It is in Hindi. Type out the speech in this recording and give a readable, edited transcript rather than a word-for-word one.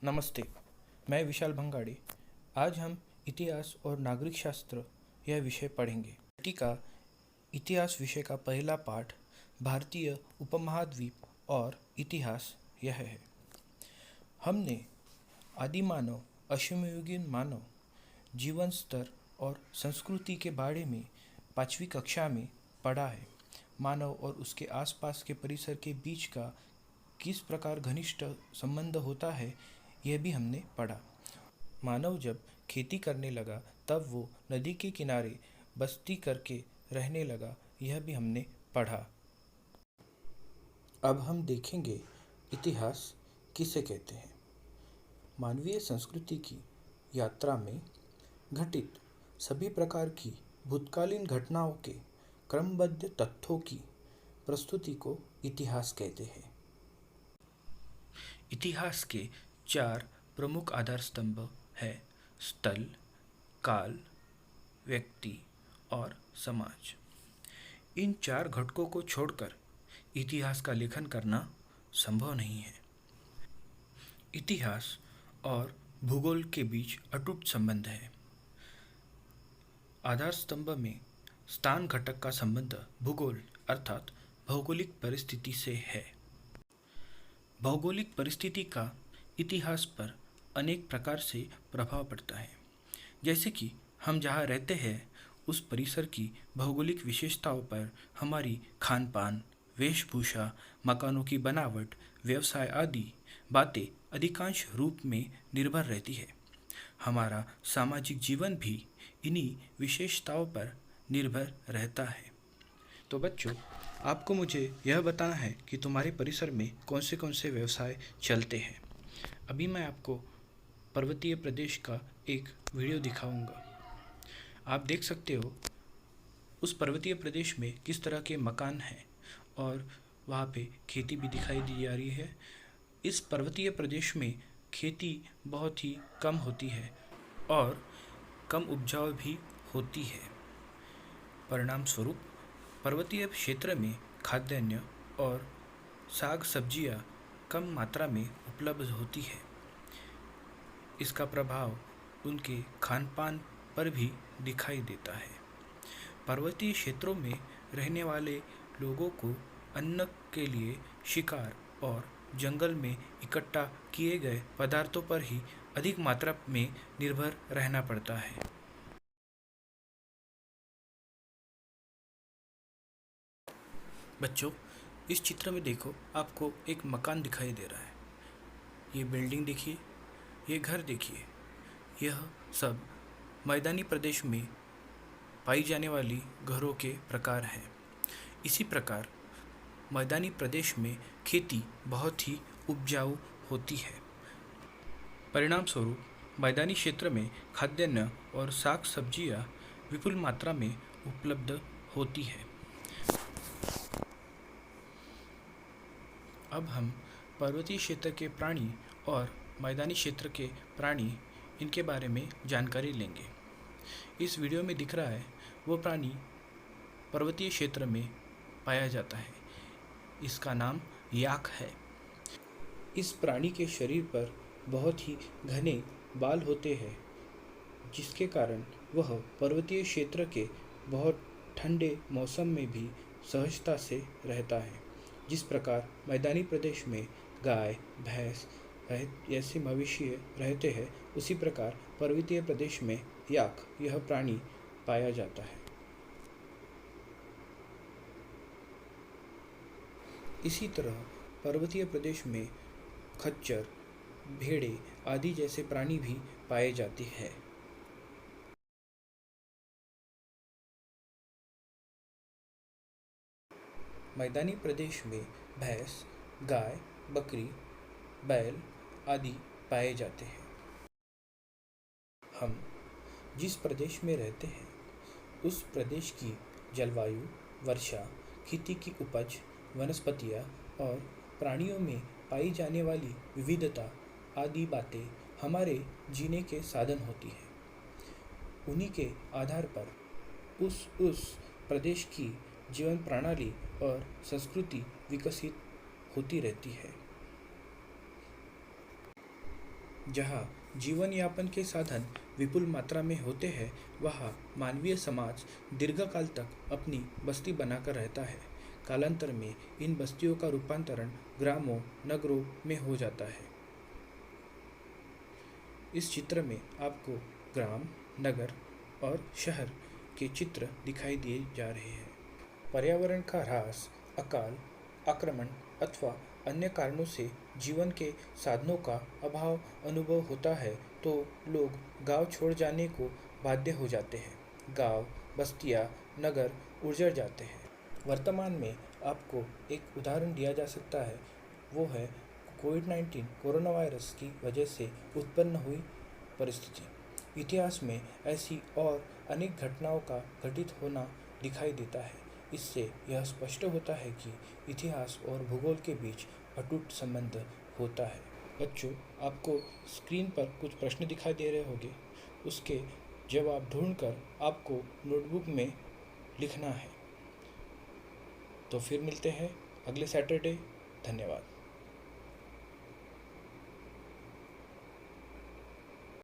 नमस्ते। मैं विशाल भंगाड़ी। आज हम इतिहास और नागरिक शास्त्र यह विषय पढ़ेंगे। टी का इतिहास विषय का पहला पाठ भारतीय उपमहाद्वीप और इतिहास यह है। हमने आदिमानव, अश्मयुगीन मानव, जीवन स्तर और संस्कृति के बारे में 5वीं कक्षा में पढ़ा है। मानव और उसके आसपास के परिसर के बीच का किस प्रकार घनिष्ठ संबंध होता है यह भी हमने पढ़ा। मानव जब खेती करने लगा तब वो नदी के किनारे बस्ती करके रहने लगा, यह भी हमने पढ़ा। अब हम देखेंगे इतिहास किसे कहते हैं। मानवीय संस्कृति की यात्रा में घटित सभी प्रकार की भूतकालीन घटनाओं के क्रमबद्ध तथ्यों की प्रस्तुति को इतिहास कहते हैं। इतिहास के 4 प्रमुख आधार स्तंभ है: स्थल, काल, व्यक्ति और समाज। इन 4 घटकों को छोड़कर इतिहास का लेखन करना संभव नहीं है। इतिहास और भूगोल के बीच अटूट संबंध है। आधार स्तंभ में स्थान घटक का संबंध भूगोल अर्थात भौगोलिक परिस्थिति से है। भौगोलिक परिस्थिति का इतिहास पर अनेक प्रकार से प्रभाव पड़ता है। जैसे कि हम जहाँ रहते हैं उस परिसर की भौगोलिक विशेषताओं पर हमारी खान पान, वेशभूषा, मकानों की बनावट, व्यवसाय आदि बातें अधिकांश रूप में निर्भर रहती है। हमारा सामाजिक जीवन भी इन्हीं विशेषताओं पर निर्भर रहता है। तो बच्चों, आपको मुझे यह बताना है कि तुम्हारे परिसर में कौन से व्यवसाय चलते हैं। अभी मैं आपको पर्वतीय प्रदेश का एक वीडियो दिखाऊंगा। आप देख सकते हो उस पर्वतीय प्रदेश में किस तरह के मकान हैं और वहाँ पे खेती भी दिखाई दी जा रही है। इस पर्वतीय प्रदेश में खेती बहुत ही कम होती है और कम उपजाऊ भी होती है। परिणाम स्वरूप पर्वतीय क्षेत्र में खाद्यान्न और साग सब्जियाँ कम मात्रा में उपलब्ध होती है। इसका प्रभाव उनके खान पान पर भी दिखाई देता है। पर्वतीय क्षेत्रों में रहने वाले लोगों को अन्न के लिए शिकार और जंगल में इकट्ठा किए गए पदार्थों पर ही अधिक मात्रा में निर्भर रहना पड़ता है। बच्चों, इस चित्र में देखो, आपको एक मकान दिखाई दे रहा है। ये बिल्डिंग देखिए, ये घर देखिए। यह सब मैदानी प्रदेश में पाई जाने वाली घरों के प्रकार हैं। इसी प्रकार मैदानी प्रदेश में खेती बहुत ही उपजाऊ होती है। परिणाम स्वरूप मैदानी क्षेत्र में खाद्यान्न और साग सब्जियां विपुल मात्रा में उपलब्ध होती है। अब हम पर्वतीय क्षेत्र के प्राणी और मैदानी क्षेत्र के प्राणी इनके बारे में जानकारी लेंगे। इस वीडियो में दिख रहा है वो प्राणी पर्वतीय क्षेत्र में पाया जाता है। इसका नाम याक है। इस प्राणी के शरीर पर बहुत ही घने बाल होते हैं, जिसके कारण वह पर्वतीय क्षेत्र के बहुत ठंडे मौसम में भी सहजता से रहता है। जिस प्रकार मैदानी प्रदेश में गाय, भैंस ऐसे मवेशी रहते हैं, उसी प्रकार पर्वतीय प्रदेश में याक यह प्राणी पाया जाता है। इसी तरह पर्वतीय प्रदेश में खच्चर, भेड़े आदि जैसे प्राणी भी पाए जाते हैं। मैदानी प्रदेश में भैंस, गाय, बकरी, बैल आदि पाए जाते हैं। हम जिस प्रदेश में रहते हैं उस प्रदेश की जलवायु, वर्षा, खेती की उपज, वनस्पतियाँ और प्राणियों में पाई जाने वाली विविधता आदि बातें हमारे जीने के साधन होती हैं। उन्हीं के आधार पर उस प्रदेश की जीवन प्रणाली और संस्कृति विकसित होती रहती है। जहाँ जीवन यापन के साधन विपुल मात्रा में होते हैं, वहाँ मानवीय समाज दीर्घकाल तक अपनी बस्ती बनाकर रहता है। कालांतर में इन बस्तियों का रूपांतरण ग्रामों, नगरों में हो जाता है। इस चित्र में आपको ग्राम, नगर और शहर के चित्र दिखाई दिए जा रहे हैं। पर्यावरण का ह्रास, अकाल, आक्रमण अथवा अन्य कारणों से जीवन के साधनों का अभाव अनुभव होता है तो लोग गांव छोड़ जाने को बाध्य हो जाते हैं। गांव, बस्तियां, नगर उजड़ जाते हैं। वर्तमान में आपको एक उदाहरण दिया जा सकता है, वो है कोविड-19 कोरोना वायरस की वजह से उत्पन्न हुई परिस्थिति। इतिहास में ऐसी और अनेक घटनाओं का घटित होना दिखाई देता है। इससे यह स्पष्ट होता है कि इतिहास और भूगोल के बीच अटूट संबंध होता है। बच्चों, आपको स्क्रीन पर कुछ प्रश्न दिखाई दे रहे होंगे, उसके जवाब ढूंढकर आपको नोटबुक में लिखना है। तो फिर मिलते हैं अगले सैटरडे। धन्यवाद।